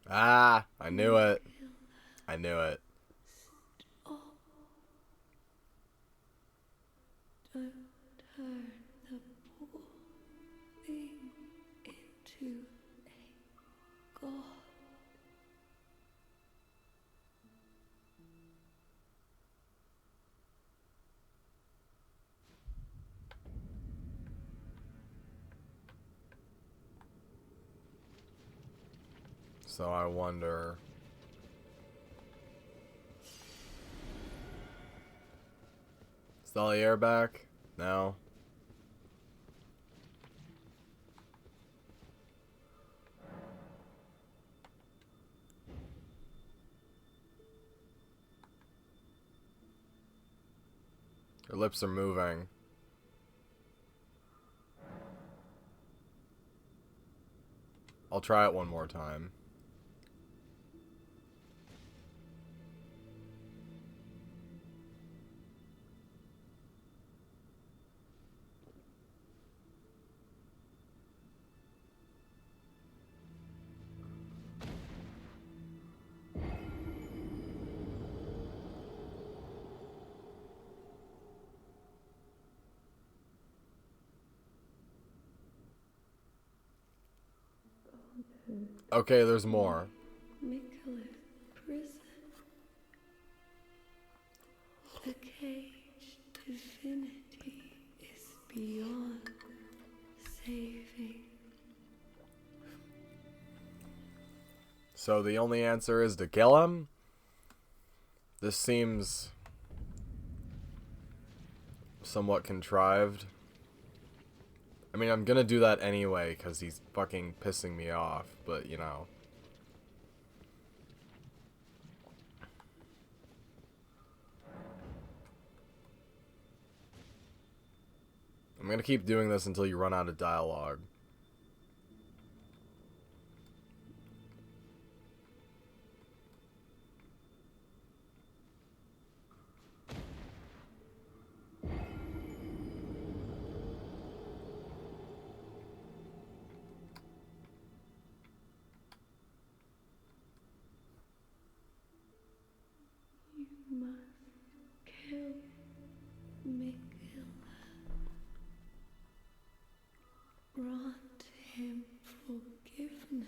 Ah, I knew it. I knew it. Don't turn the poor thing into a god. So I wonder... Is all the air back? No. Her lips are moving. I'll try it one more time. Okay, there's more. Nicholas prison. The cage divinity is beyond saving. So the only answer is to kill him? This seems somewhat contrived. I mean, I'm gonna do that anyway, because he's fucking pissing me off, but, you know. I'm gonna keep doing this until you run out of dialogue. You must kill Miguel. Grant him forgiveness.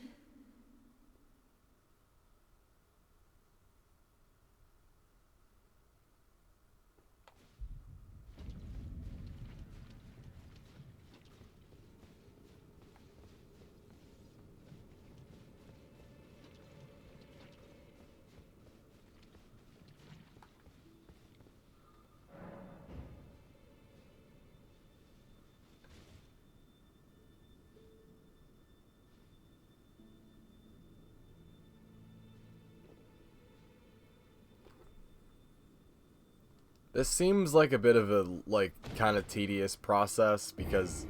This seems like a bit of a, like, kind of tedious process, because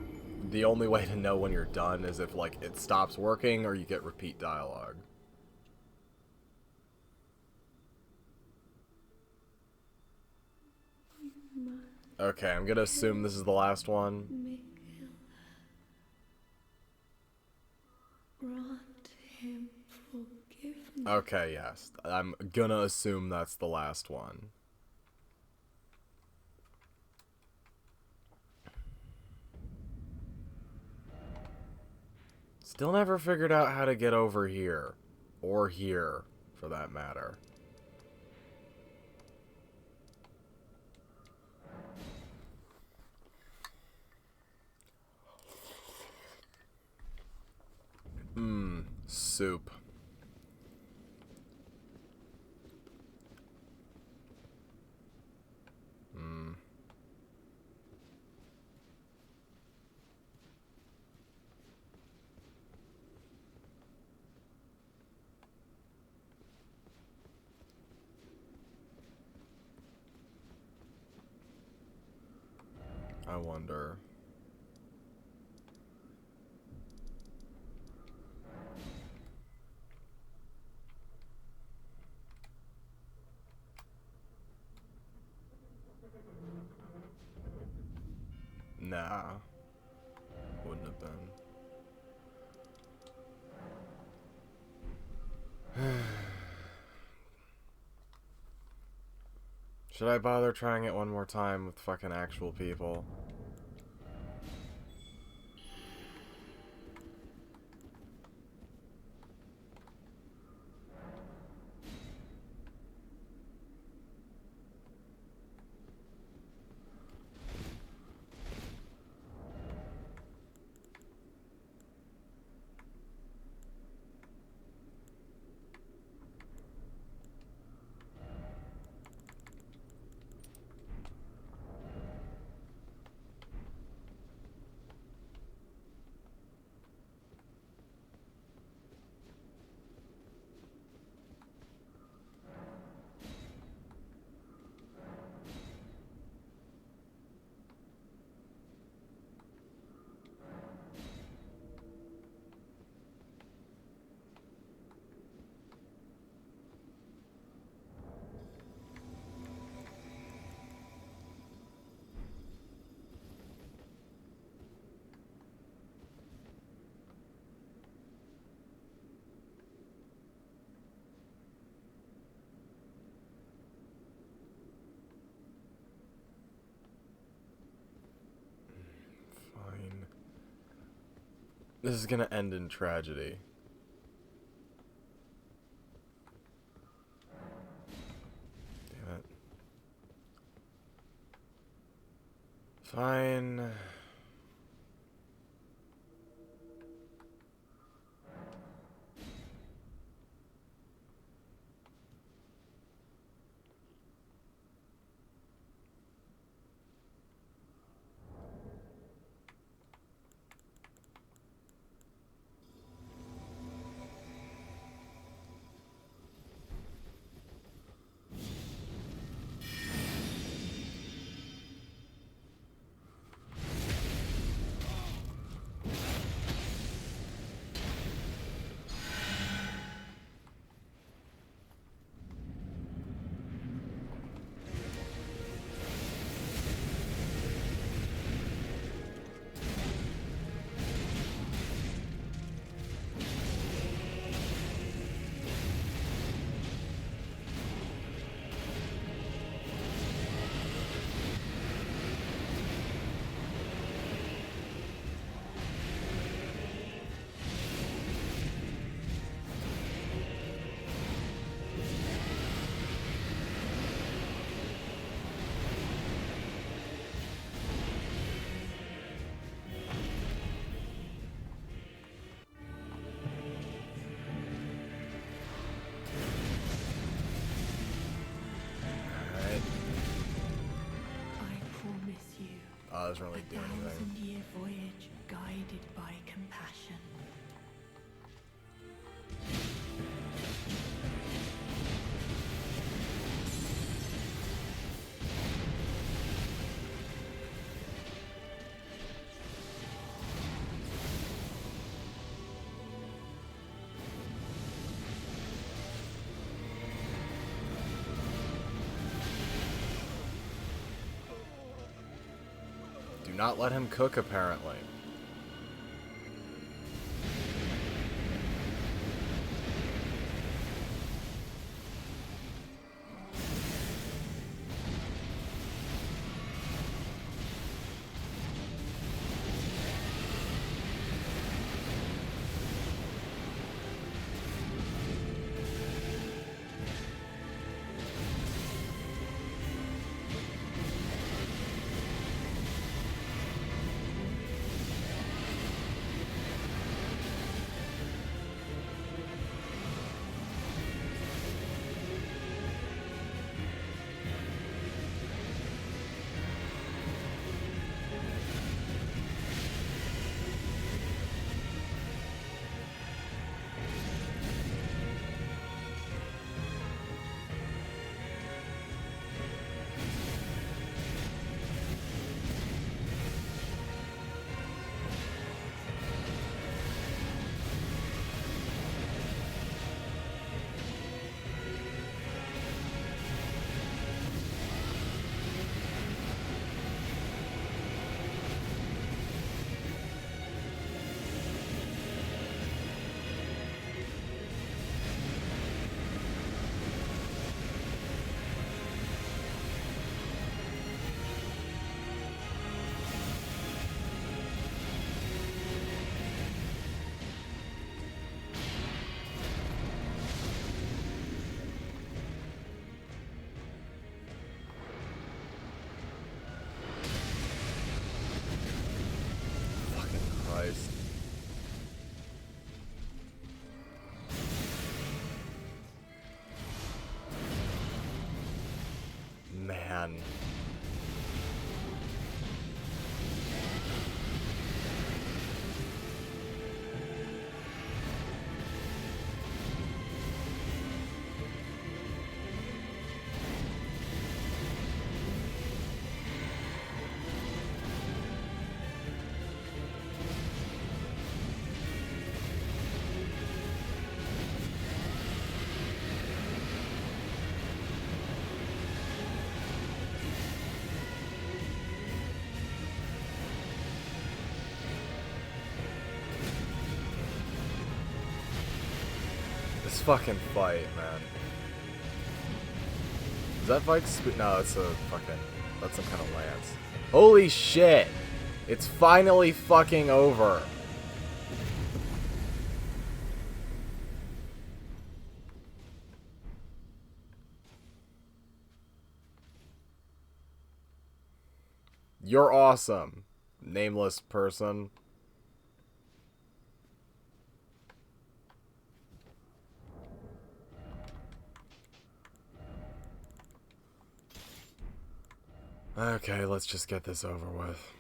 the only way to know when you're done is if, like, it stops working or you get repeat dialogue. Okay, I'm gonna assume this is the last one. Miguel. Grant him forgiveness. Okay, yes. I'm gonna assume that's the last one. Still never figured out how to get over here. Or here, for that matter. Mmm, soup. Mmm. I wonder. Nah. Wouldn't have been. Should I bother trying it one more time with fucking actual people? Fine. This is gonna end in tragedy. Damn it. Fine. Doesn't really do anything. 1,000-year voyage guided by compassion. Do not let him cook, apparently. man. This fucking fight, man. Is that fight no, it's a fucking... That's some kind of lance. Holy shit! It's finally fucking over. You're awesome, nameless person. Okay, let's just get this over with.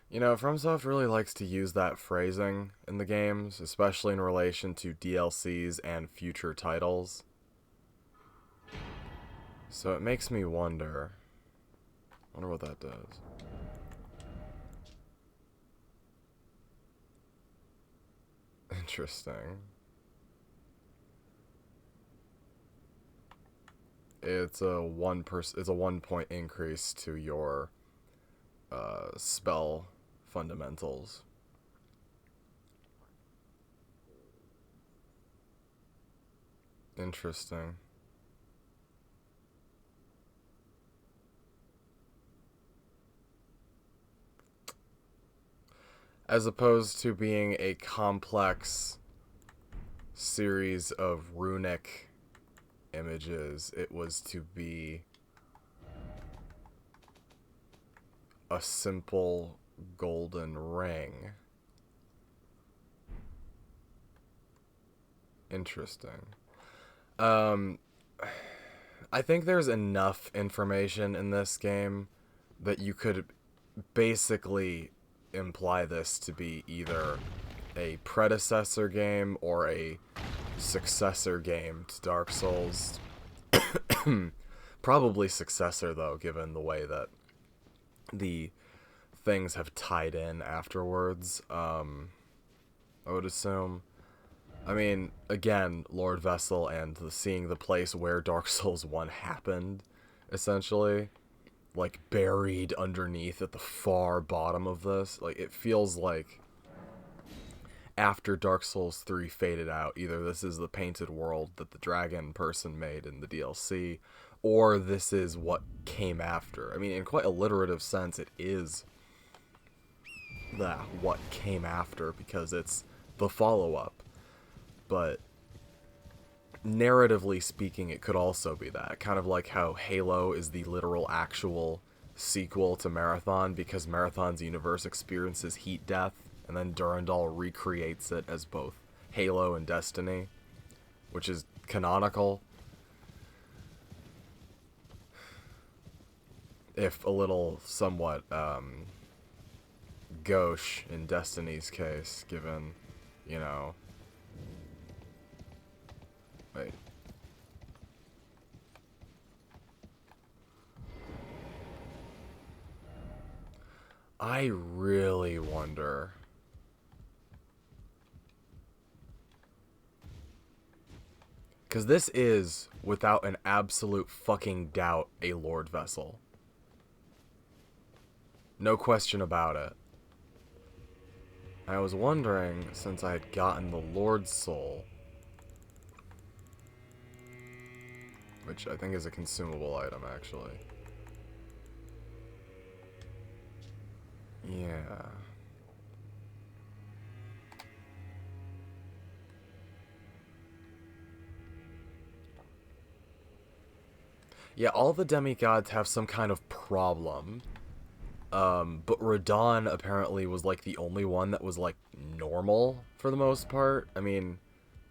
You know, FromSoft really likes to use that phrasing in the games, especially in relation to DLCs and future titles. So it makes me wonder what that does. Interesting. It's a 1 point increase to your spell fundamentals. Interesting. As opposed to being a complex series of runic images, it was to be a simple golden ring. Interesting. I think there's enough information in this game that you could basically imply this to be either a predecessor game or a successor game to Dark Souls. Probably successor, though, given the way that the things have tied in afterwards. I would assume. I mean, again, Lord Vessel and seeing the place where Dark Souls 1 happened, essentially, like, buried underneath at the far bottom of this. Like, it feels like after Dark Souls 3 faded out, either this is the painted world that the dragon person made in the DLC, or this is what came after. I mean, in quite a alliterative sense, it is what came after, because it's the follow-up. But narratively speaking, it could also be that. Kind of like how Halo is the literal actual sequel to Marathon, because Marathon's universe experiences heat death, and then Durandal recreates it as both Halo and Destiny, which is canonical. If a little somewhat gauche in Destiny's case, given, you know... Wait. I really wonder... Because this is, without an absolute fucking doubt, a Lord vessel. No question about it. I was wondering, since I had gotten the Lord's Soul, which I think is a consumable item, actually. Yeah. Yeah, all the demigods have some kind of problem. But Radon apparently was, like, the only one that was, like, normal for the most part. I mean,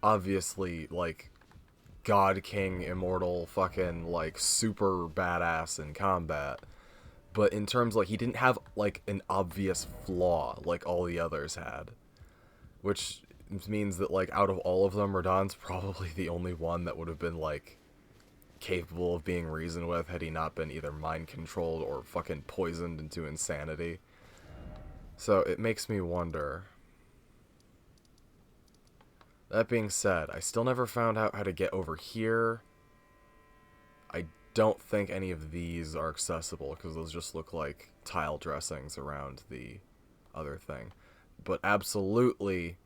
obviously, like, God King, immortal, fucking, like, super badass in combat. But in terms, like, he didn't have, like, an obvious flaw like all the others had. Which means that, like, out of all of them, Radon's probably the only one that would have been, like, capable of being reasoned with had he not been either mind-controlled or fucking poisoned into insanity. So it makes me wonder. That being said, I still never found out how to get over here. I don't think any of these are accessible because those just look like tile dressings around the other thing. But absolutely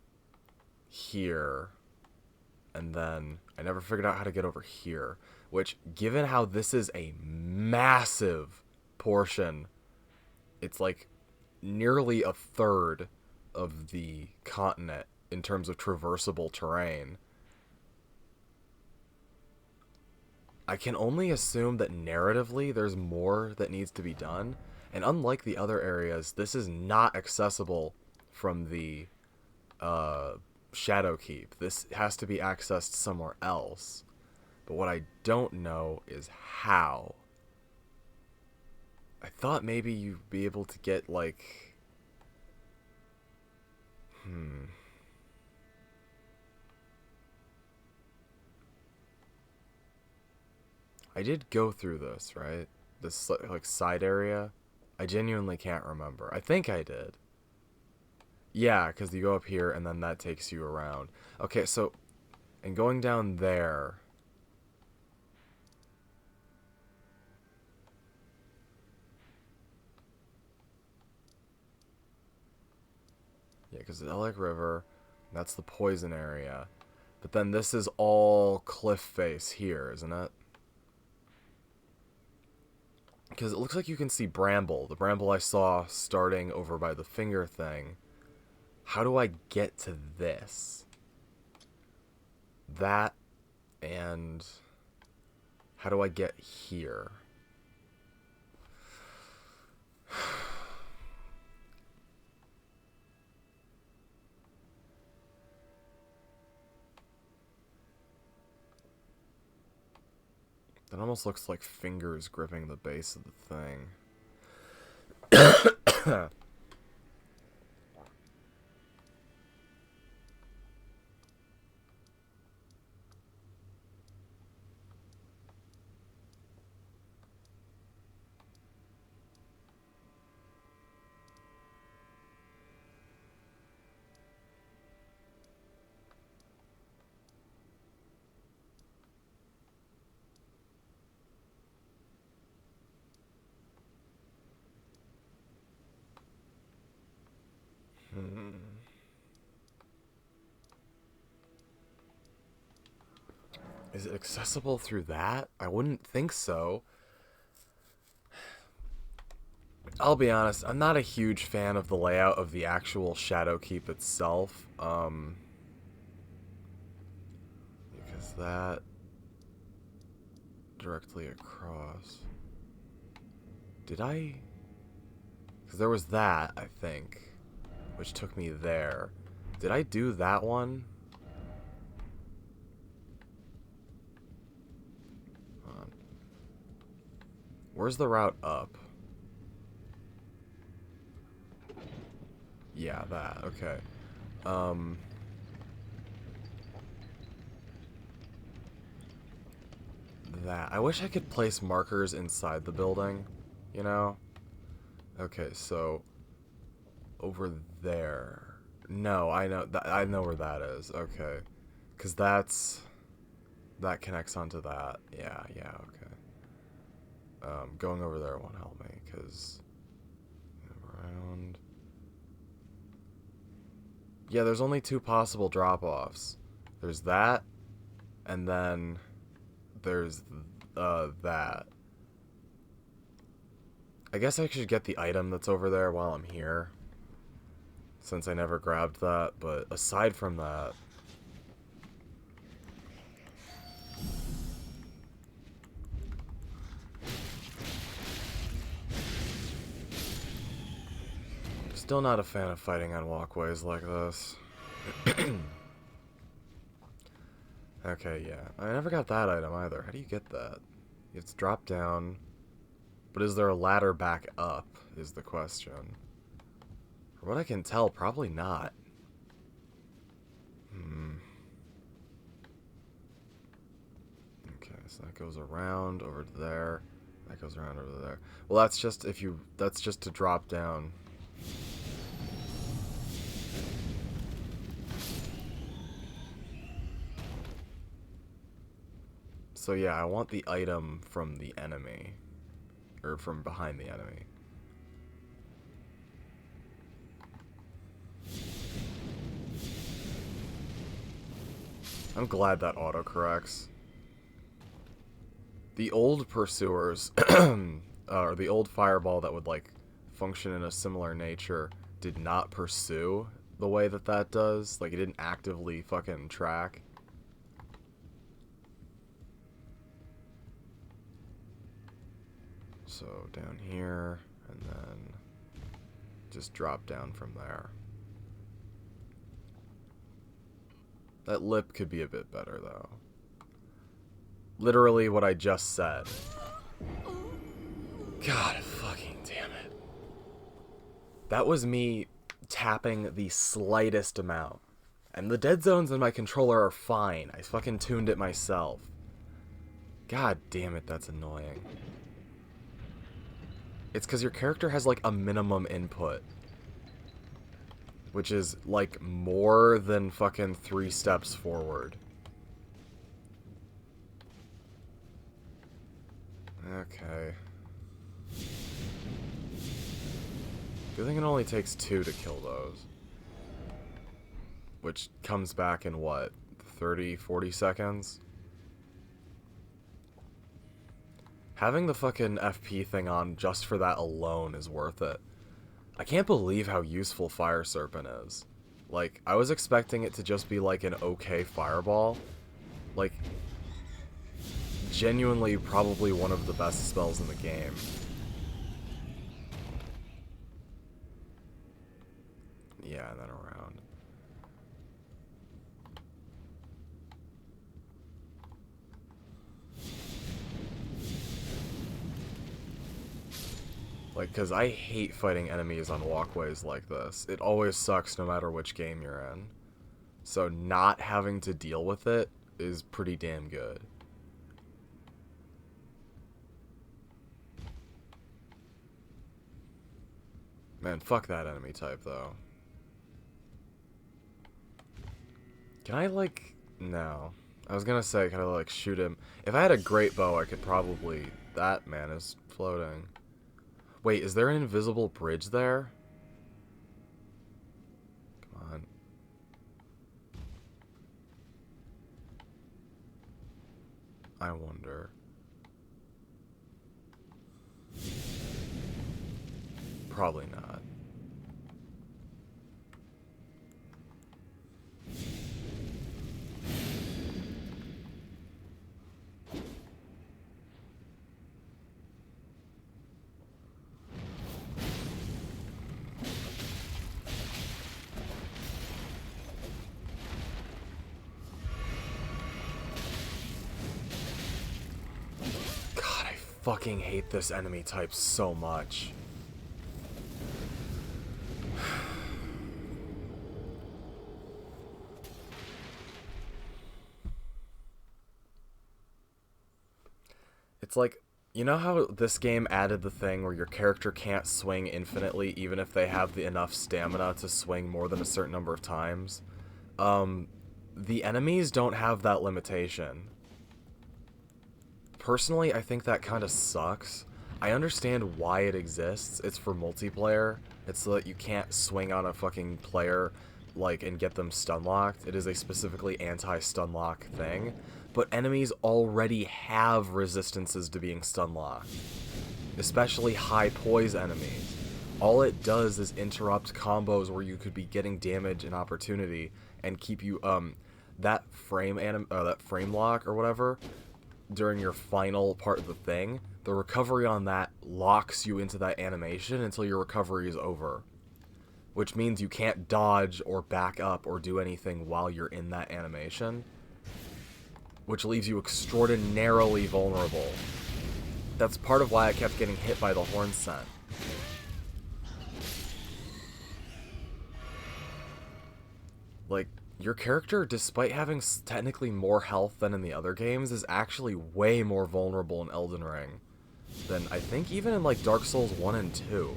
here. And then I never figured out how to get over here. Which, given how this is a massive portion, it's like nearly a third of the continent in terms of traversable terrain. I can only assume that narratively there's more that needs to be done. And unlike the other areas, this is not accessible from the Shadowkeep. This has to be accessed somewhere else. But what I don't know is how. I thought maybe you'd be able to get, like... I did go through this, right? This, like, side area. I genuinely can't remember. I think I did. Yeah, because you go up here and then that takes you around. Okay, so... And going down there... Yeah, because the Elec River, that's the poison area. But then this is all cliff face here, isn't it? Because it looks like you can see bramble. The bramble I saw starting over by the finger thing. How do I get to this? That, and how do I get here? That almost looks like fingers gripping the base of the thing. Is it accessible through that? I wouldn't think so. I'll be honest, I'm not a huge fan of the layout of the actual Shadowkeep itself. Because that directly across. Did I? Because there was that, I think, which took me there. Did I do that one? Hold on. Where's the route up? Yeah, that. Okay. Um... That. I wish I could place markers inside the building, you know? Okay, so over there. No, I know I know where that is. Okay. 'Cause that connects onto that. Yeah, yeah, okay. Going over there won't help me cuz around. Yeah, there's only two possible drop-offs. There's that and then there's that. I guess I should get the item that's over there while I'm here, since I never grabbed that, but aside from that... Still not a fan of fighting on walkways like this. Okay, yeah. I never got that item either. How do you get that? You have to drop down. But is there a ladder back up, is the question. From what I can tell, probably not. Okay, so that goes around over to there. That goes around over there. Well, that's just if you... That's just to drop down. So yeah, I want the item from the enemy. Or from behind the enemy. I'm glad that autocorrects. The old pursuers, or the old fireball that would, like, function in a similar nature, did not pursue the way that that does. Like, it didn't actively fucking track. So, down here, and then just drop down from there. That lip could be a bit better, though. Literally what I just said. God fucking damn it. That was me tapping the slightest amount. And the dead zones in my controller are fine. I fucking tuned it myself. God damn it, that's annoying. It's because your character has, like, a minimum input. Which is, like, more than fucking 3 steps forward. Okay. Good thing it only takes 2 to kill those. Which comes back in, what, 30, 40 seconds? Having the fucking FP thing on just for that alone is worth it. I can't believe how useful Fire Serpent is. Like, I was expecting it to just be like an okay fireball. Like, genuinely probably one of the best spells in the game. Yeah, and then around. Like, because I hate fighting enemies on walkways like this. It always sucks no matter which game you're in. So not having to deal with it is pretty damn good. Man, fuck that enemy type, though. Can I, like... No. I was gonna say, can I, like, shoot him? If I had a great bow, I could probably... That man is floating. Wait, is there an invisible bridge there? Come on. I wonder. Probably not. Fucking hate this enemy type so much. It's like, you know how this game added the thing where your character can't swing infinitely even if they have enough stamina to swing more than a certain number of times? Um, the enemies don't have that limitation. Personally, I think that kind of sucks. I understand why it exists. It's for multiplayer. It's so that you can't swing on a fucking player, like, and get them stun locked. It is a specifically anti-stun lock thing. But enemies already have resistances to being stun locked. Especially high poise enemies. All it does is interrupt combos where you could be getting damage and opportunity and keep you, that frame lock or whatever during your final part of the thing, the recovery on that locks you into that animation until your recovery is over. Which means you can't dodge or back up or do anything while you're in that animation. Which leaves you extraordinarily vulnerable. That's part of why I kept getting hit by the horn scent. Like, your character, despite having technically more health than in the other games, is actually way more vulnerable in Elden Ring than I think even in, like, Dark Souls 1 and 2.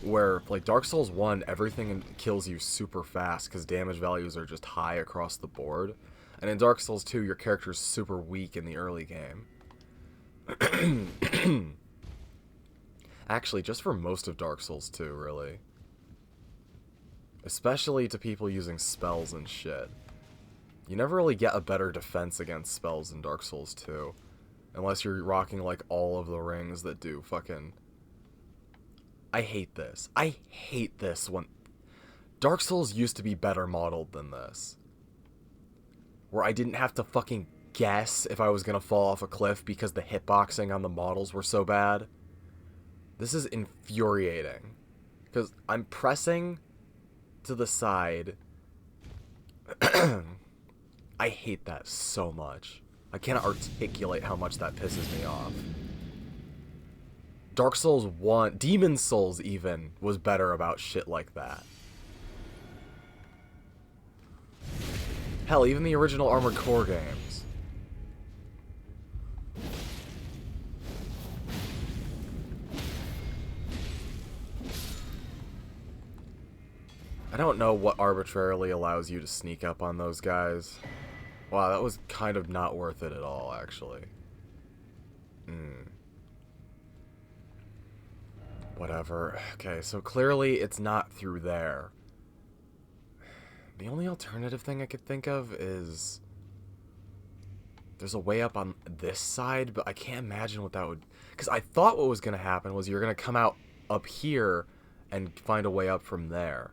Where, like, Dark Souls 1, everything kills you super fast because damage values are just high across the board. And in Dark Souls 2, your character's super weak in the early game. Actually, just for most of Dark Souls 2, really. Especially to people using spells and shit. You never really get a better defense against spells in Dark Souls 2. Unless you're rocking, like, all of the rings that do fucking... I hate this. I hate this when... Dark Souls used to be better modeled than this. Where I didn't have to fucking guess if I was gonna fall off a cliff because the hitboxing on the models were so bad. This is infuriating. Because I'm pressing to the side. I hate that so much. I cannot articulate how much that pisses me off. Dark Souls 1, Demon Souls even, was better about shit like that. Hell, even the original Armored Core games. I don't know what arbitrarily allows you to sneak up on those guys. Wow, that was kind of not worth it at all, actually. Whatever. Okay, so clearly it's not through there. The only alternative thing I could think of is... There's a way up on this side, but I can't imagine what that would... Because I thought what was going to happen was you're going to come out up here and find a way up from there.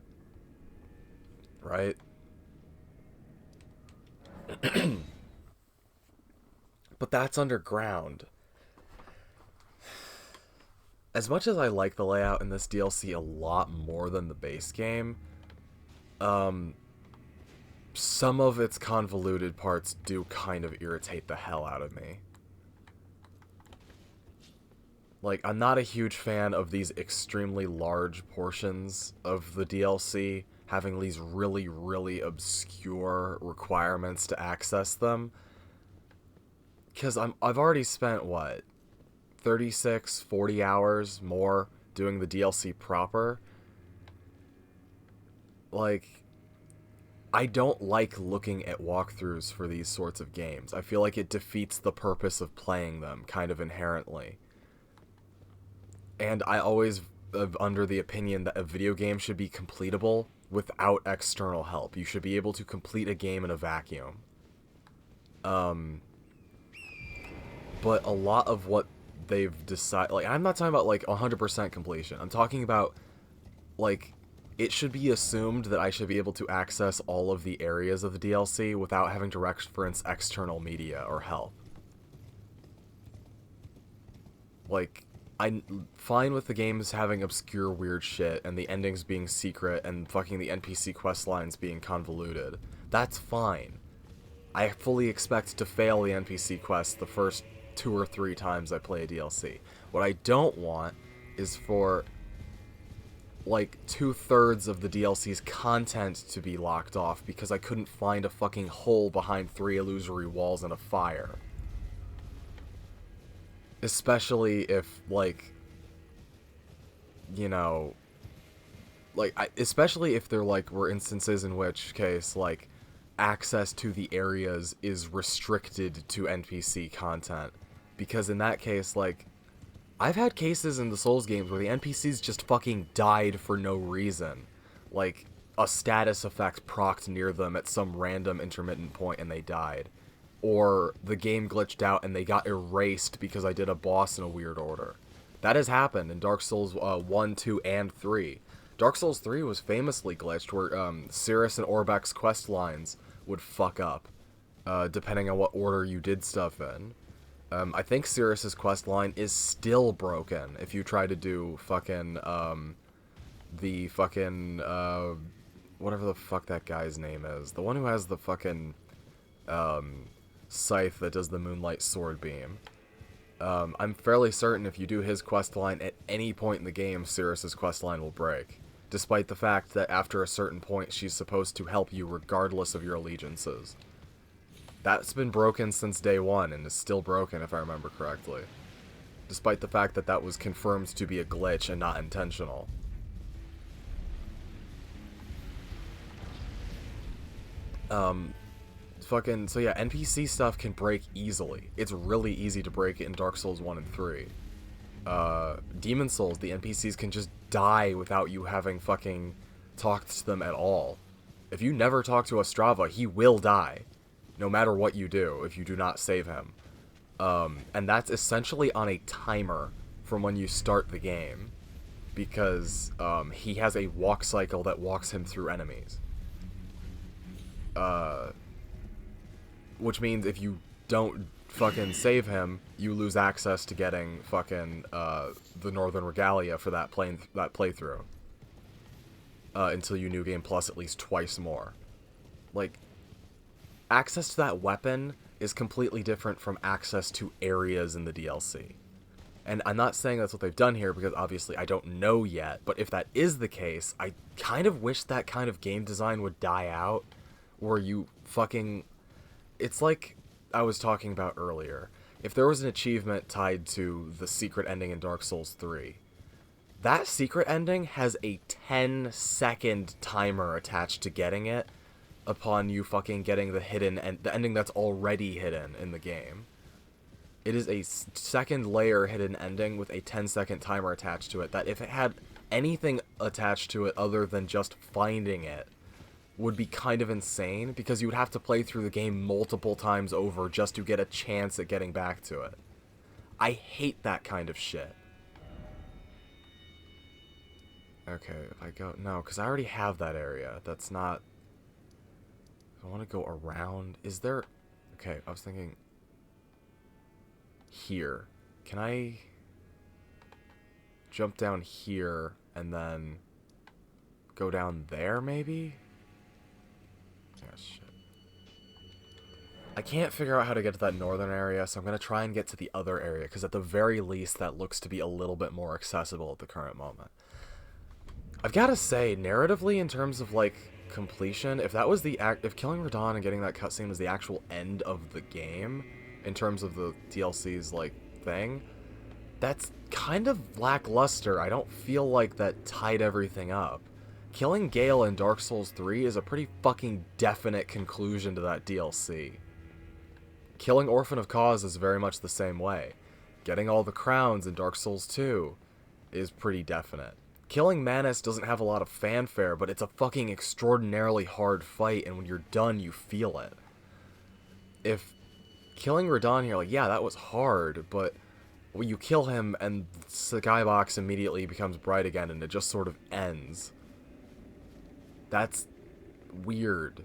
Right? But that's underground. As much as I like the layout in this DLC a lot more than the base game, some of its convoluted parts do kind of irritate the hell out of me. Like, I'm not a huge fan of these extremely large portions of the DLC having these really, really obscure requirements to access them. Because I've already spent, what, 36, 40 hours more doing the DLC proper. Like, I don't like looking at walkthroughs for these sorts of games. I feel like it defeats the purpose of playing them, kind of inherently. And I always am under the opinion that a video game should be completable without external help. You should be able to complete a game in a vacuum. But a lot of what they've decided... Like, I'm not talking about, like, 100% completion. I'm talking about, like... It should be assumed that I should be able to access all of the areas of the DLC without having to reference external media or help. Like, I'm fine with the games having obscure weird shit and the endings being secret and fucking the NPC quest lines being convoluted. That's fine. I fully expect to fail the NPC quests the first 2 or 3 times I play a DLC. What I don't want is for... like 2/3 of the DLC's content to be locked off because I couldn't find a fucking hole behind 3 illusory walls and a fire. especially if, like, you know, like, especially if there, like, were instances in which case, like, access to the areas is restricted to NPC content. Because in that case, like, I've had cases in the Souls games where the NPCs just fucking died for no reason. Like, a status effect procced near them at some random intermittent point and they died. Or the game glitched out and they got erased because I did a boss in a weird order. That has happened in Dark Souls 1, 2, and 3. Dark Souls 3 was famously glitched where Cirrus and Orbek's quest lines would fuck up, depending on what order you did stuff in. I think Cirrus's quest line is still broken if you try to do fucking, the fucking, whatever the fuck that guy's name is. The one who has the fucking, scythe that does the Moonlight Sword Beam. I'm fairly certain if you do his quest line at any point in the game, Cirrus's quest line will break. Despite the fact that after a certain point, she's supposed to help you regardless of your allegiances. That's been broken since day one, and is still broken if I remember correctly. Despite the fact that that was confirmed to be a glitch and not intentional. So yeah, NPC stuff can break easily. It's really easy to break it in Dark Souls 1 and 3. Demon Souls, the NPCs can just die without you having fucking talked to them at all. If you never talk to Ostrava, he will die. No matter what you do, if you do not save him. And that's essentially on a timer from when you start the game. Because he has a walk cycle that walks him through enemies. Which means if you don't fucking save him, you lose access to getting fucking the Northern Regalia for that playthrough. Until you New Game Plus at least twice more. Like, access to that weapon is completely different from access to areas in the DLC. And I'm not saying that's what they've done here, because obviously I don't know yet, but if that is the case, I kind of wish that kind of game design would die out, where you fucking... It's like I was talking about earlier. If there was an achievement tied to the secret ending in Dark Souls 3, that secret ending has a 10-second timer attached to getting it upon you fucking getting the ending that's already hidden in the game. It is a second layer hidden ending with a 10-second timer attached to it that if it had anything attached to it other than just finding it, would be kind of insane, because you would have to play through the game multiple times over just to get a chance at getting back to it. I hate that kind of shit. Okay, if I go... No, because I already have that area. That's not... I want to go around... Is there... Okay, I was thinking... Here. Can I... jump down here, and then... go down there, maybe? Oh, shit. I can't figure out how to get to that northern area, so I'm going to try and get to the other area, because at the very least, that looks to be a little bit more accessible at the current moment. I've got to say, narratively, in terms of, like, completion, if that was if killing Radahn and getting that cutscene was the actual end of the game, in terms of the DLC's, like, thing, that's kind of lackluster. I don't feel like that tied everything up. Killing Gale in Dark Souls 3 is a pretty fucking definite conclusion to that DLC. Killing Orphan of Cause is very much the same way. Getting all the crowns in Dark Souls 2 is pretty definite. Killing Manus doesn't have a lot of fanfare, but it's a fucking extraordinarily hard fight, and when you're done, you feel it. If killing Radahn here, like, yeah, that was hard, but when you kill him and the skybox immediately becomes bright again and it just sort of ends. That's weird.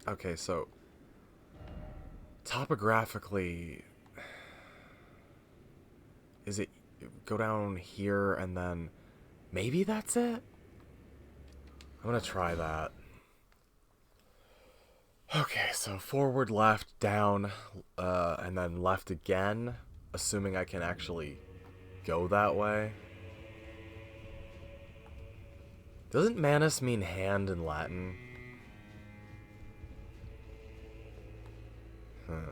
Okay, so topographically, is it go down here and then maybe that's it? I'm gonna try that. Okay, so forward, left, down, and then left again, assuming I can actually go that way. Doesn't manus mean hand in Latin? Huh.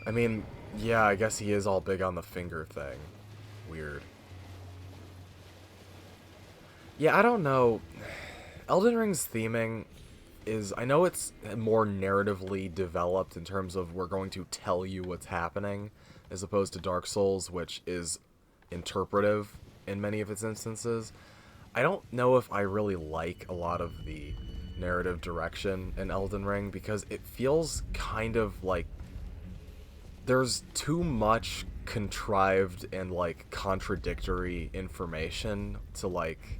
I mean, yeah, I guess he is all big on the finger thing. Weird. Yeah, I don't know. Elden Ring's theming is, I know it's more narratively developed in terms of we're going to tell you what's happening, as opposed to Dark Souls, which is interpretive in many of its instances. I don't know if I really like a lot of the narrative direction in Elden Ring, because it feels kind of like there's too much contrived and like contradictory information to like,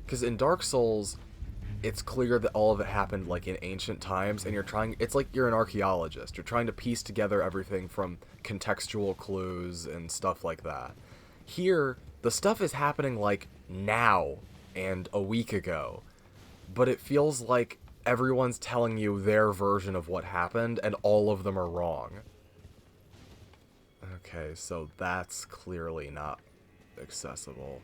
because in Dark Souls it's clear that all of it happened like in ancient times, and it's like you're an archaeologist, you're trying to piece together everything from contextual clues and stuff like that. Here the stuff is happening like now and a week ago, but it feels like everyone's telling you their version of what happened and all of them are wrong. Okay, so that's clearly not accessible.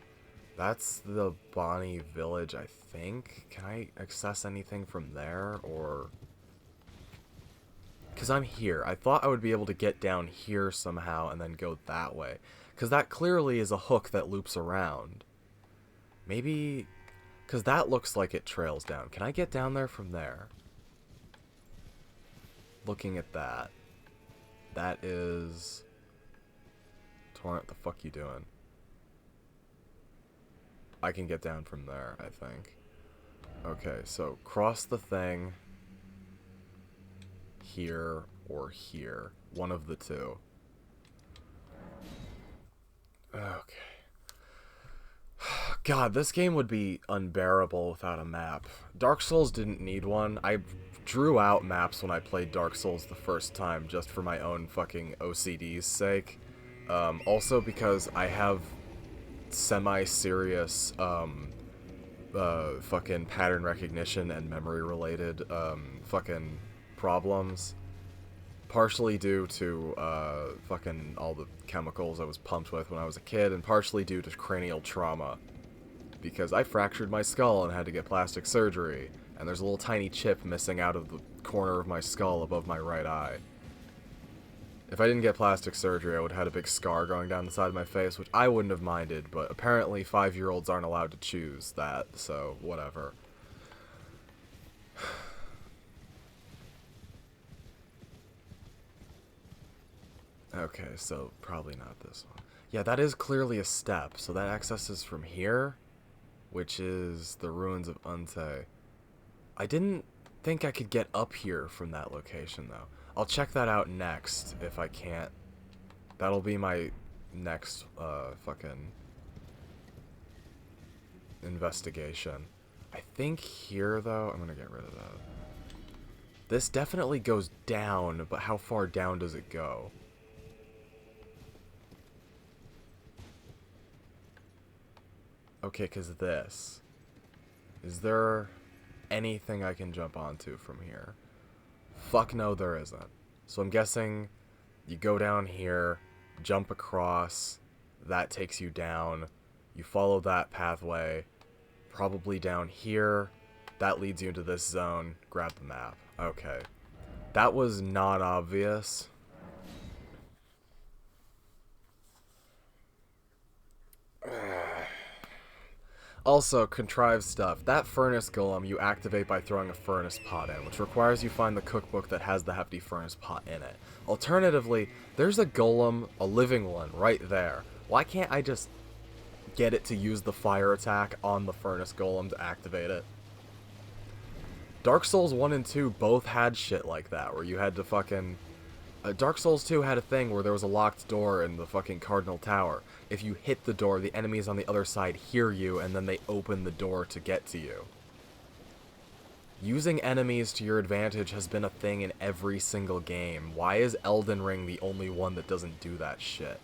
That's the Bonnie Village, I think. Can I access anything from there, or... Because I'm here. I thought I would be able to get down here somehow and then go that way. Because that clearly is a hook that loops around. Maybe... Because that looks like it trails down. Can I get down there from there? Looking at that. That is... Torrent, the fuck you doing? I can get down from there, I think. Okay, so cross the thing here or here. One of the two. Okay. God, this game would be unbearable without a map. Dark Souls didn't need one. I drew out maps when I played Dark Souls the first time just for my own fucking OCD's sake. Also because I have semi-serious fucking pattern recognition and memory related fucking problems, partially due to fucking all the chemicals I was pumped with when I was a kid, and partially due to cranial trauma, because I fractured my skull and had to get plastic surgery, and there's a little tiny chip missing out of the corner of my skull above my right eye. If I didn't get plastic surgery, I would have had a big scar going down the side of my face, which I wouldn't have minded, but apparently 5-year-olds aren't allowed to choose that, so whatever. Okay, so probably not this one. Yeah, that is clearly a step, so that accesses from here, which is the ruins of Unte. I didn't think I could get up here from that location, though. I'll check that out next, if I can't. That'll be my next, fucking investigation. I think here, though, I'm gonna get rid of that. This definitely goes down, but how far down does it go? Okay, because this. Is there anything I can jump onto from here? Fuck no, there isn't. So I'm guessing you go down here, jump across, that takes you down, you follow that pathway, probably down here, that leads you into this zone, grab the map. Okay. That was not obvious. Also, contrived stuff. That furnace golem you activate by throwing a furnace pot in, which requires you find the cookbook that has the hefty furnace pot in it. Alternatively, there's a golem, a living one, right there. Why can't I just get it to use the fire attack on the furnace golem to activate it? Dark Souls 1 and 2 both had shit like that, where you had to fucking... Dark Souls 2 had a thing where there was a locked door in the fucking Cardinal Tower. If you hit the door, the enemies on the other side hear you, and then they open the door to get to you. Using enemies to your advantage has been a thing in every single game. Why is Elden Ring the only one that doesn't do that shit?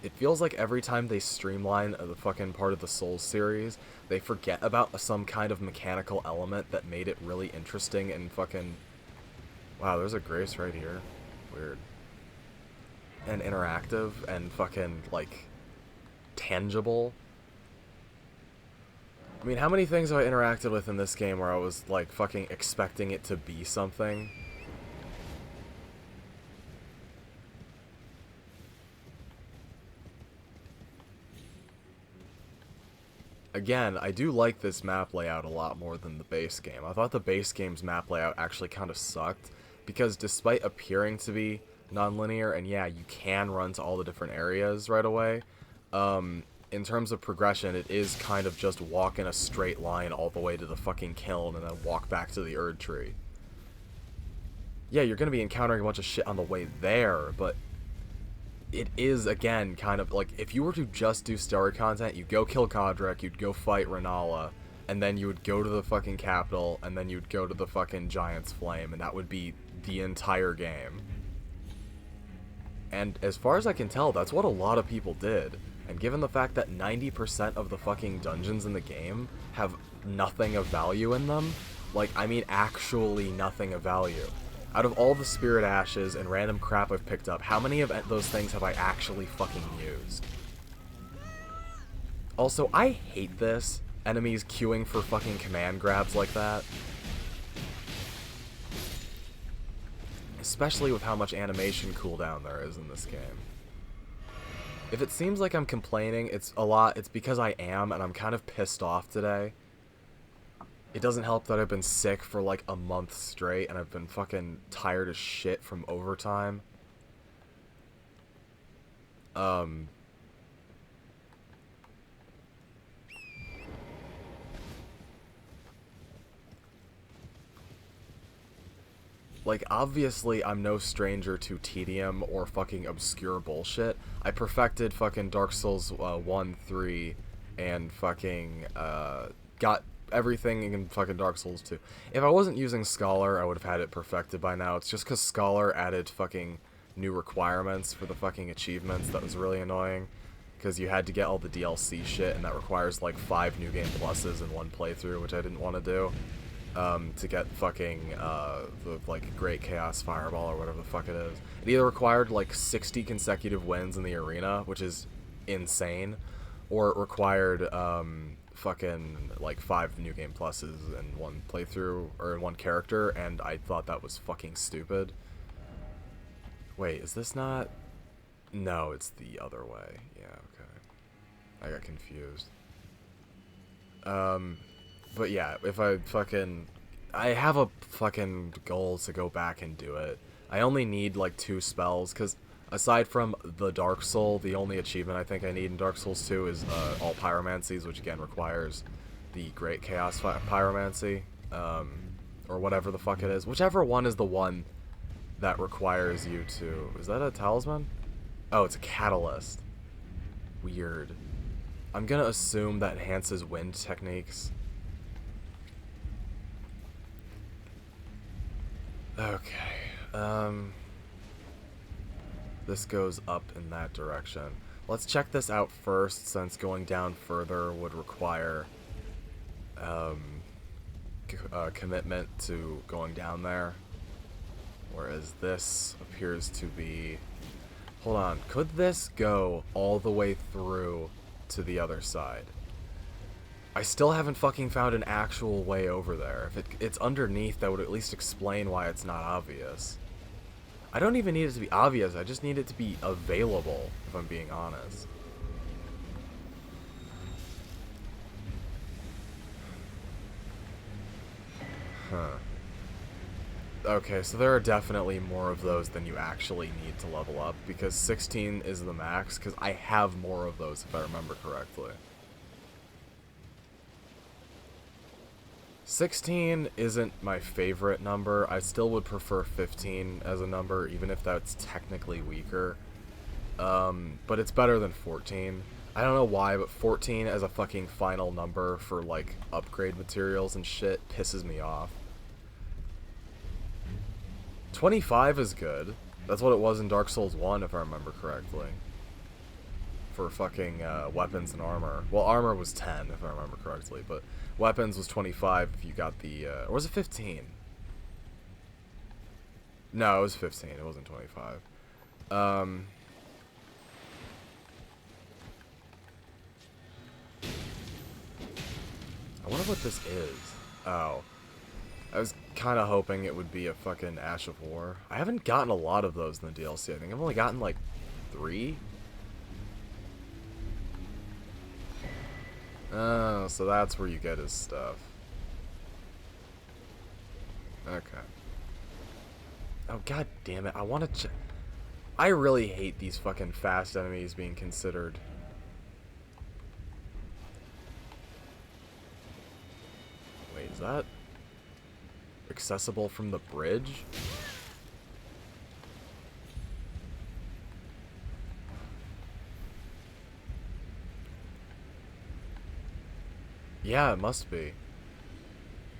It feels like every time they streamline the fucking part of the Souls series, they forget about some kind of mechanical element that made it really interesting and fucking... Wow, there's a grace right here. Weird. And interactive and fucking, like, tangible. I mean, how many things have I interacted with in this game where I was, like, fucking expecting it to be something? again, I do like this map layout a lot more than the base game. I thought the base game's map layout actually kind of sucked, because despite appearing to be non-linear, and yeah, you can run to all the different areas right away, in terms of progression, it is kind of just walk in a straight line all the way to the fucking kiln and then walk back to the Erdtree. Yeah, you're going to be encountering a bunch of shit on the way there, but it is, again, kind of like, if you were to just do story content, you'd go kill Godric, you'd go fight Renala, and then you would go to the fucking capital, and then you'd go to the fucking Giant's Flame, and that would be the entire game. And as far as I can tell, that's what a lot of people did. And given the fact that 90% of the fucking dungeons in the game have nothing of value in them, like, I mean actually nothing of value. Out of all the Spirit Ashes and random crap I've picked up, how many of those things have I actually fucking used? Also, I hate this. Enemies queuing for fucking command grabs like that. Especially with how much animation cooldown there is in this game. If it seems like I'm complaining, it's because I am, and I'm kind of pissed off today. It doesn't help that I've been sick for like a month straight, and I've been fucking tired as shit from overtime. Like, obviously, I'm no stranger to tedium or fucking obscure bullshit. I perfected fucking Dark Souls 1, 3, and fucking, got everything in fucking Dark Souls 2. If I wasn't using Scholar, I would have had it perfected by now. It's just because Scholar added fucking new requirements for the fucking achievements that was really annoying. Because you had to get all the DLC shit, and that requires, like, 5 New Game Pluses in one playthrough, which I didn't want to do. To get fucking, the, like, Great Chaos Fireball or whatever the fuck it is. It either required, like, 60 consecutive wins in the arena, which is insane, or it required, fucking, like, 5 New Game Pluses in one playthrough, or in one character, and I thought that was fucking stupid. Wait, is this not... No, it's the other way. Yeah, okay. I got confused. But yeah, if I fucking... I have a fucking goal to go back and do it. I only need, like, 2 spells, because aside from the Dark Soul, the only achievement I think I need in Dark Souls 2 is all Pyromancies, which again requires the Great Chaos Pyromancy, or whatever the fuck it is. Whichever one is the one that requires you to... Is that a talisman? Oh, it's a catalyst. Weird. I'm gonna assume that enhances wind techniques. Okay, this goes up in that direction. Let's check this out first, since going down further would require, commitment to going down there. Whereas this appears to be... Hold on, could this go all the way through to the other side? I still haven't fucking found an actual way over there. If it's underneath, that would at least explain why it's not obvious. I don't even need it to be obvious, I just need it to be available, if I'm being honest. Huh. Okay, so there are definitely more of those than you actually need to level up, because 16 is the max, because I have more of those if I remember correctly. 16 isn't my favorite number. I still would prefer 15 as a number, even if that's technically weaker. But it's better than 14. I don't know why, but 14 as a fucking final number for, like, upgrade materials and shit pisses me off. 25 is good. That's what it was in Dark Souls 1, if I remember correctly. For fucking weapons and armor. Well, armor was 10, if I remember correctly, but weapons was 25 if you got the... or was it 15? No, it was 15. It wasn't 25. I wonder what this is. Oh. I was kind of hoping it would be a fucking Ash of War. I haven't gotten a lot of those in the DLC. I think I've only gotten, like, 3? Oh, so that's where you get his stuff. Okay. Oh, god damn it. I want to I really hate these fucking fast enemies being considered. Wait, is that accessible from the bridge? Yeah, it must be.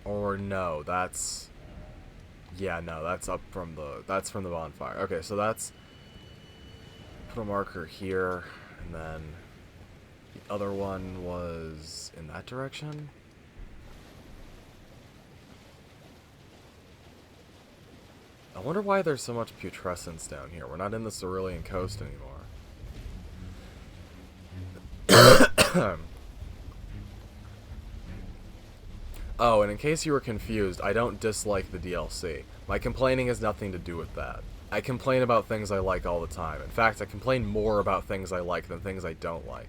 Or no, that's... Yeah, no, that's up from the... That's from the bonfire. Okay, so that's... Put a marker here, and then... The other one was in that direction? I wonder why there's so much putrescence down here. We're not in the Cerulean Coast anymore. Oh, and in case you were confused, I don't dislike the DLC. My complaining has nothing to do with that. I complain about things I like all the time. In fact, I complain more about things I like than things I don't like.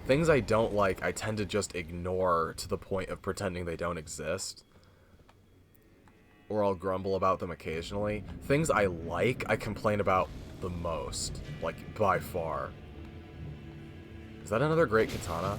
Things I don't like, I tend to just ignore to the point of pretending they don't exist. Or I'll grumble about them occasionally. Things I like, I complain about the most. Like, by far. Is that another great katana?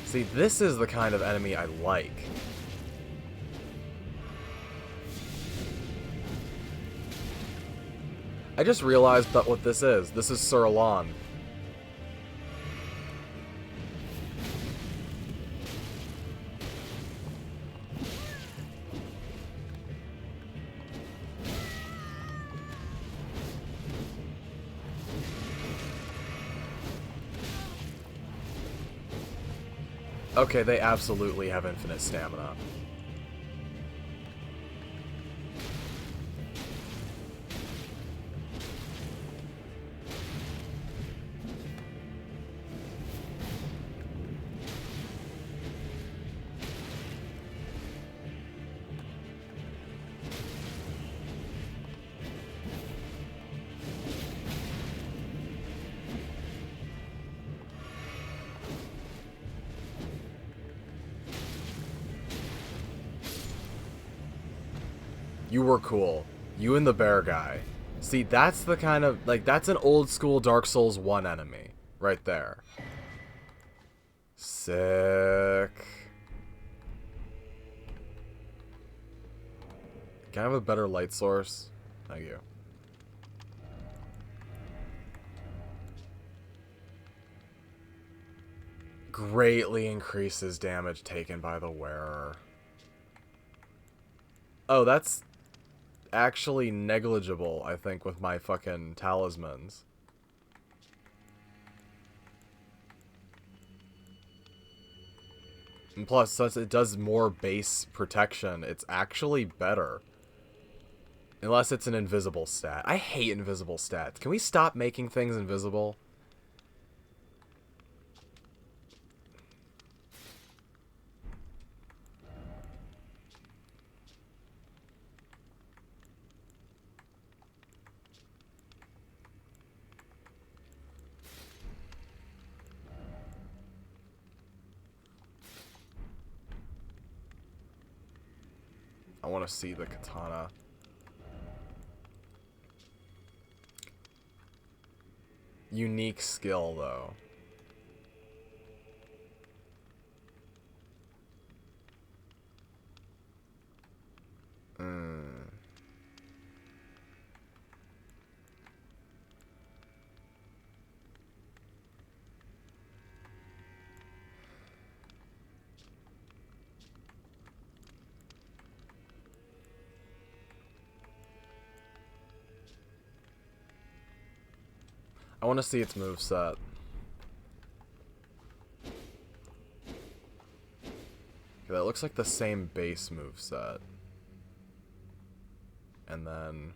See, this is the kind of enemy I like. I just realized that what this is. This is Sir Alon. Okay, they absolutely have infinite stamina. You were cool. You and the bear guy. See, that's the kind of... Like, that's an old school Dark Souls 1 enemy. Right there. Sick. Can I have a better light source? Thank you. Greatly increases damage taken by the wearer. Oh, that's actually negligible, I think, with my fucking talismans. And plus, since it does more base protection, it's actually better. Unless it's an invisible stat. I hate invisible stats. Can we stop making things invisible? I want to see the katana. Unique skill, though. I want to see its moveset. Okay, that looks like the same base moveset. And then...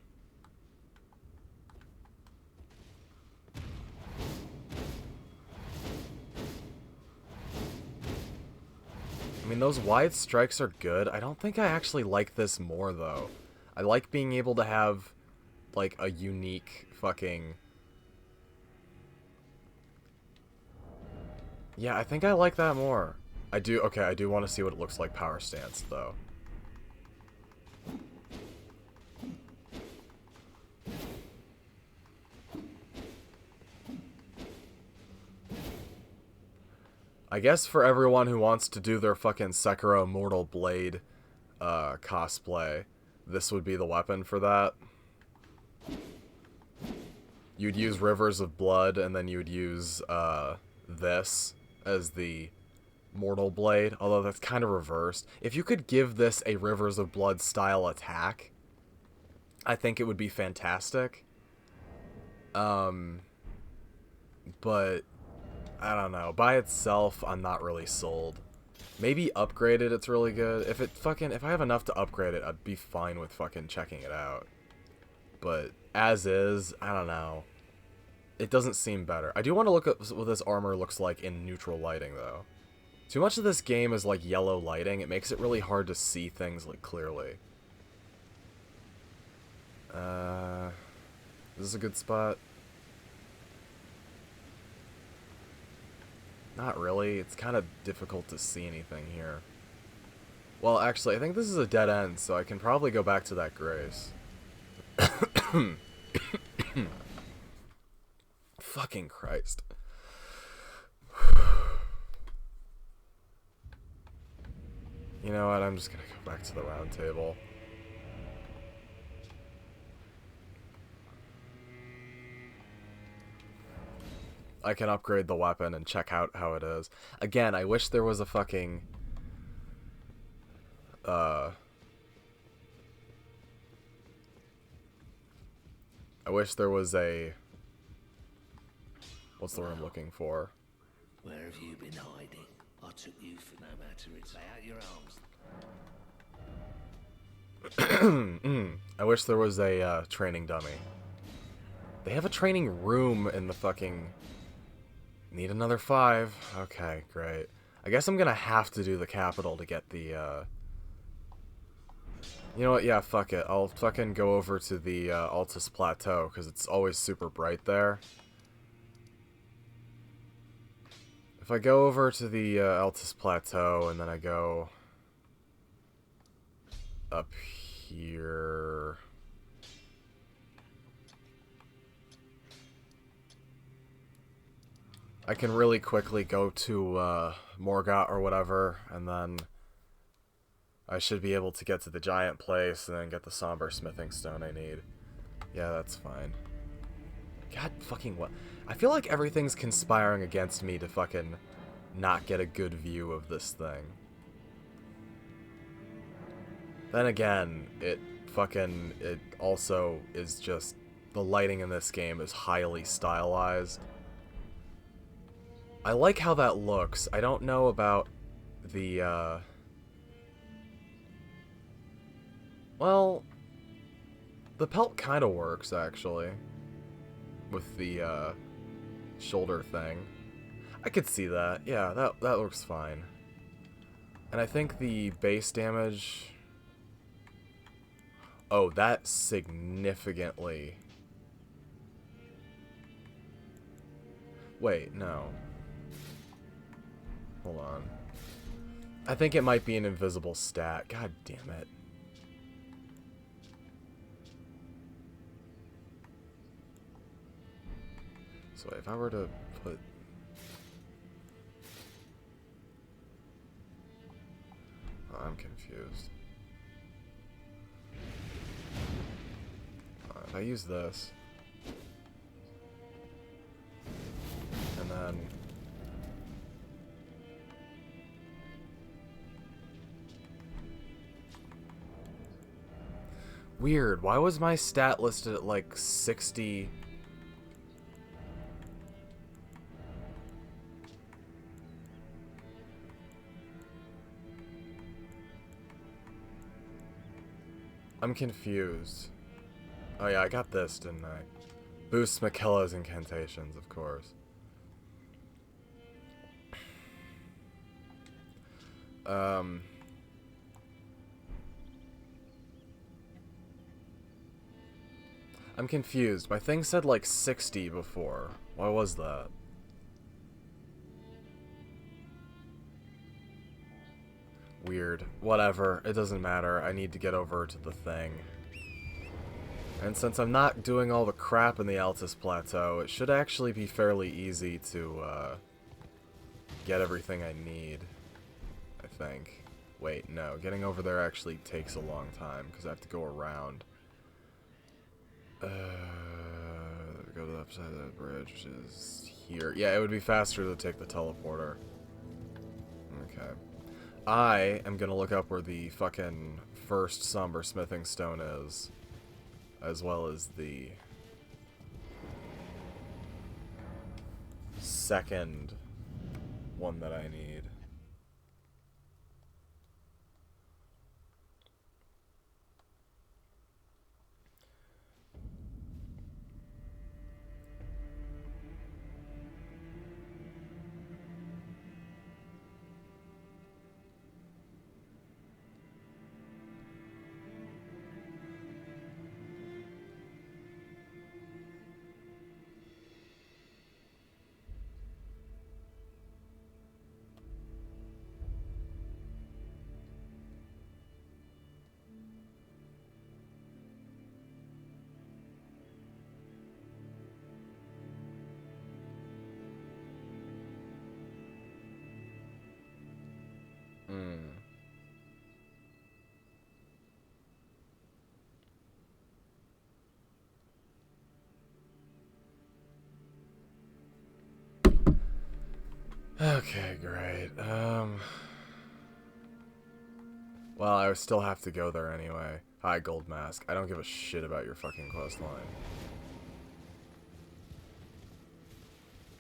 I mean, those wide strikes are good. I don't think I actually like this more, though. I like being able to have, like, a unique fucking... Yeah, I think I like that more. I do, okay, I do want to see what it looks like power stance, though. I guess for everyone who wants to do their fucking Sekiro Mortal Blade cosplay, this would be the weapon for that. You'd use Rivers of Blood, and then you'd use this as the Mortal Blade, although that's kind of reversed. If you could give this a Rivers of Blood style attack, I think it would be fantastic. But I don't know. By itself, I'm not really sold. Maybe upgraded, it's really good. If I have enough to upgrade it, I'd be fine with fucking checking it out. But as is, I don't know. It doesn't seem better. I do want to look at what this armor looks like in neutral lighting, though. Too much of this game is like yellow lighting. It makes it really hard to see things like clearly. This is a good spot. Not really. It's kind of difficult to see anything here. Well, actually, I think this is a dead end, so I can probably go back to that grace. Fucking Christ. You know what? I'm just gonna go back to the round table. I can upgrade the weapon and check out how it is. Again, I wish there was a fucking... I wish there was a... What's the word I'm looking for? Where have you been hiding? I took you for no matter. It's lay out your arms. I wish there was a training dummy. They have a training room in the fucking... Need another 5. Okay, great. I guess I'm gonna have to do the capital to get the, You know what? Yeah, fuck it. I'll fucking go over to the Altus Plateau, because it's always super bright there. If I go over to the Altus Plateau, and then I go up here... I can really quickly go to Morgott or whatever, and then I should be able to get to the giant place and then get the somber smithing stone I need. Yeah, that's fine. God fucking what? I feel like everything's conspiring against me to fucking not get a good view of this thing. Then again, it also is just, the lighting in this game is highly stylized. I like how that looks. I don't know about the, well, the pelt kind of works, actually, with the, shoulder thing. I could see that. Yeah, that looks fine. And I think the base damage... Oh, that significantly... Wait, no. Hold on. I think it might be an invisible stat. God damn it. So if I were to put... Oh, I'm confused. If I use this... And then... Weird. Why was my stat listed at like 60? I'm confused. Oh yeah, I got this, didn't I? Boosts Makella's incantations, of course. I'm confused. My thing said like 60 before. Why was that? Weird. Whatever. It doesn't matter. I need to get over to the thing. And since I'm not doing all the crap in the Altus Plateau, it should actually be fairly easy to get everything I need. I think. Wait, no. Getting over there actually takes a long time because I have to go around. Go to the upside of the bridge, which is here. Yeah, it would be faster to take the teleporter. Okay. I am gonna look up where the fucking first somber smithing stone is, as well as the second one that I need. Okay, great. Well, I still have to go there anyway. Hi, Gold Mask. I don't give a shit about your fucking questline.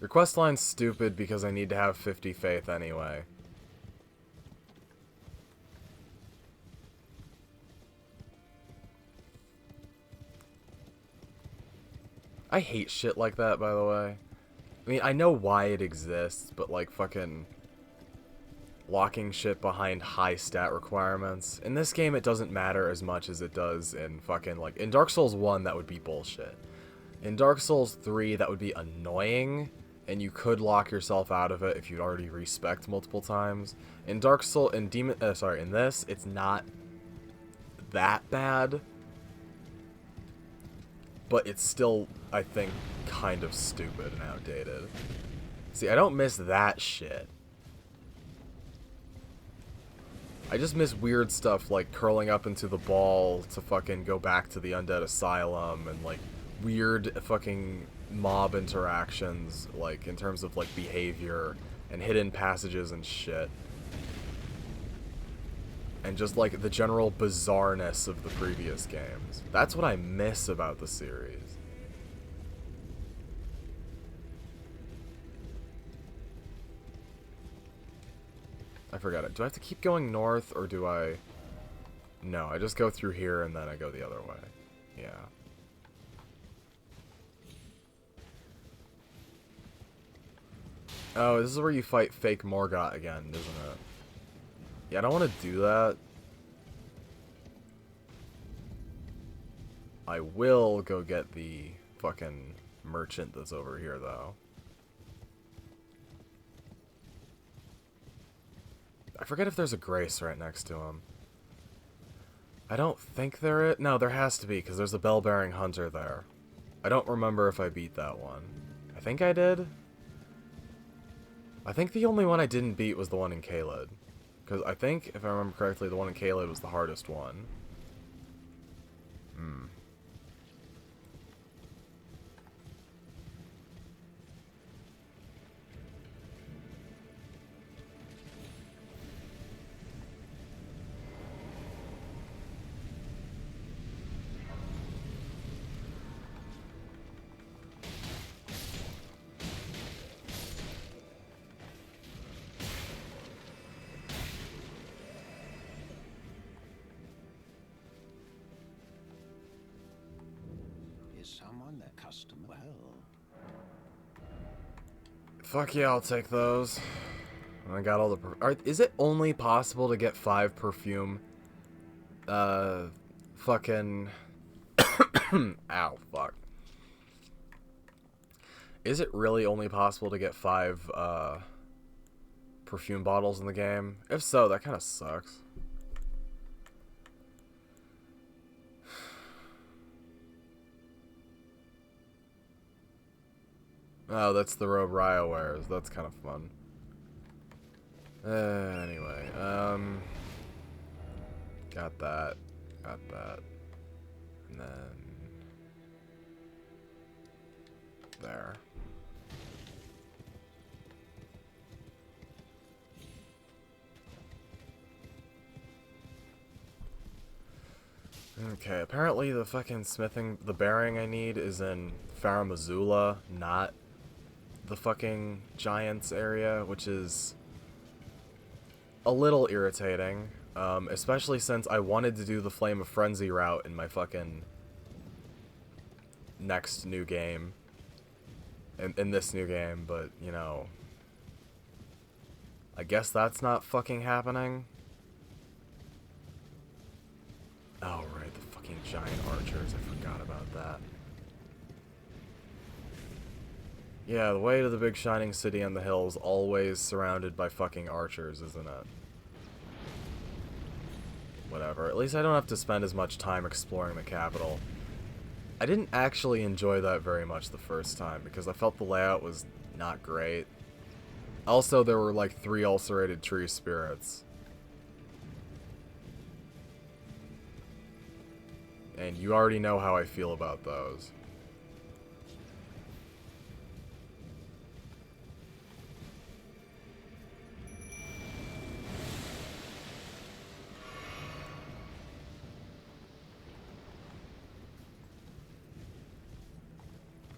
Your questline's stupid because I need to have 50 faith anyway. I hate shit like that, by the way. I mean, I know why it exists, but like fucking locking shit behind high stat requirements. In this game, it doesn't matter as much as it does in fucking, like, in Dark Souls 1, that would be bullshit. In Dark Souls 3, that would be annoying, and you could lock yourself out of it if you'd already respect multiple times. In Dark Souls, in in this, it's not that bad, but it's still, I think, kind of stupid and outdated. See, I don't miss that shit. I just miss weird stuff like curling up into the ball to fucking go back to the undead asylum, and like weird fucking mob interactions, like in terms of like behavior and hidden passages and shit. And just like the general bizarreness of the previous games. That's what I miss about the series. I forgot it. Do I have to keep going north, or do I... No, I just go through here and then I go the other way. Yeah. Oh, this is where you fight fake Morgott again, isn't it? Yeah, I don't want to do that. I will go get the fucking merchant that's over here, though. I forget if there's a Grace right next to him. I don't think there is. No, there has to be, because there's a bell-bearing hunter there. I don't remember if I beat that one. I think I did. I think the only one I didn't beat was the one in Caelid. Because I think, if I remember correctly, the one in Caelid was the hardest one. Someone that custom well. Fuck yeah, I'll take those. I got all the... is it only possible to get 5 perfume? Fucking... Ow, fuck. Is it really only possible to get 5, perfume bottles in the game? If so, that kind of sucks. Oh, that's the robe Ryo wears. That's kind of fun. Anyway, got that. Got that. And then... there. Okay, apparently the fucking smithing... the bearing I need is in Faramazula, not the fucking Giants area, which is a little irritating, especially since I wanted to do the Flame of Frenzy route in my fucking next new game, in this new game, but, you know, I guess that's not fucking happening. Oh, right, the fucking giant archers, I forgot about that. Yeah, the way to the big shining city on the hills always surrounded by fucking archers, isn't it? Whatever. At least I don't have to spend as much time exploring the capital. I didn't actually enjoy that very much the first time, because I felt the layout was not great. Also, there were like 3 ulcerated tree spirits. And you already know how I feel about those.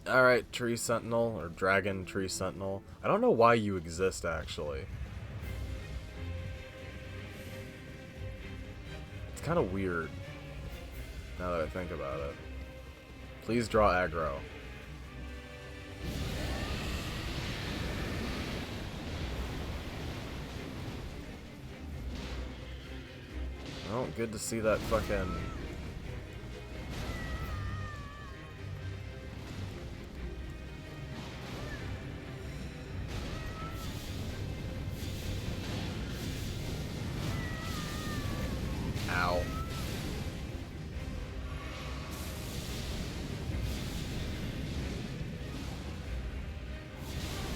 Alright, Tree Sentinel, or Dragon Tree Sentinel. I don't know why you exist, actually. It's kind of weird, now that I think about it. Please draw aggro. Oh, good to see that fucking... Ow.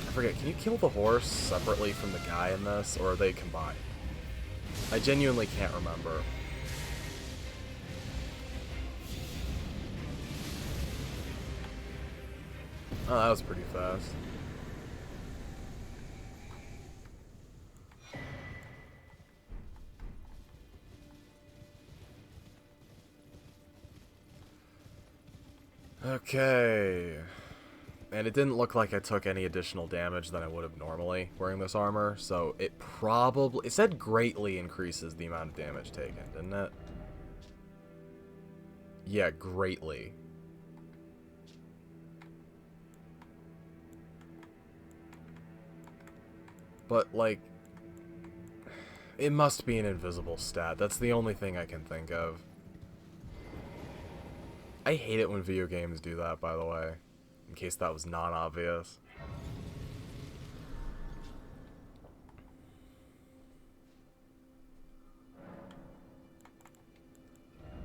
I forget, can you kill the horse separately from the guy in this, or are they combined? I genuinely can't remember. Oh, that was pretty fast. Okay. And it didn't look like I took any additional damage than I would have normally wearing this armor, so it probably... it said greatly increases the amount of damage taken, didn't it? Yeah, greatly. But, like... it must be an invisible stat. That's the only thing I can think of. I hate it when video games do that, by the way. In case that was not obvious.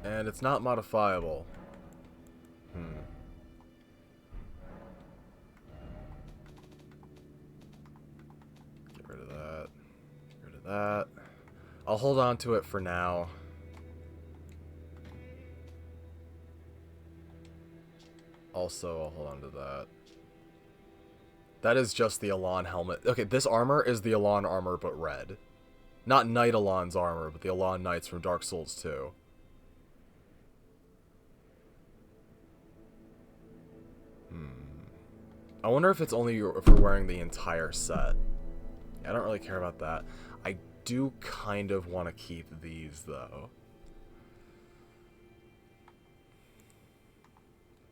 And it's not modifiable. Get rid of that. Get rid of that. I'll hold on to it for now. Also, I'll hold on to that. That is just the Elan helmet. Okay, this armor is the Elan armor, but red. Not Knight Elan's armor, but the Elan Knights from Dark Souls 2. I wonder if it's only if we're wearing the entire set. I don't really care about that. I do kind of want to keep these, though.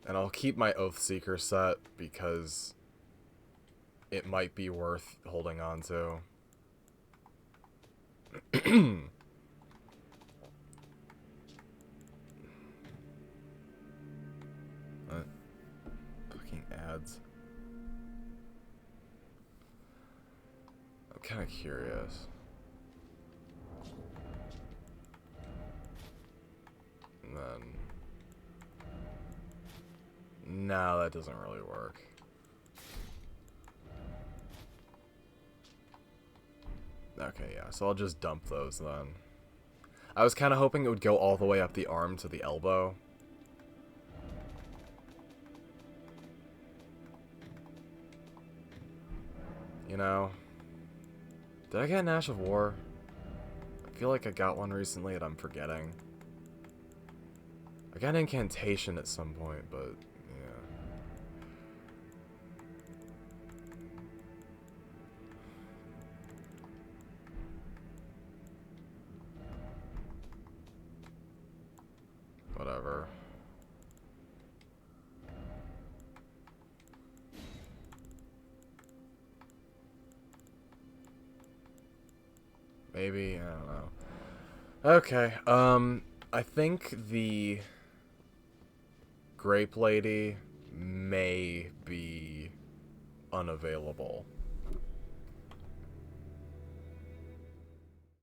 And I'll keep my Oathseeker set because it might be worth holding on to. Fucking ads. I'm kind of curious. And then... No, that doesn't really work. Okay, yeah, so I'll just dump those then. I was kind of hoping it would go all the way up the arm to the elbow. You know? Did I get an Ash of War? I feel like I got one recently and I'm forgetting. I got an incantation at some point, but yeah. Whatever. Maybe, I don't know. Okay, I think the Grape Lady may be unavailable.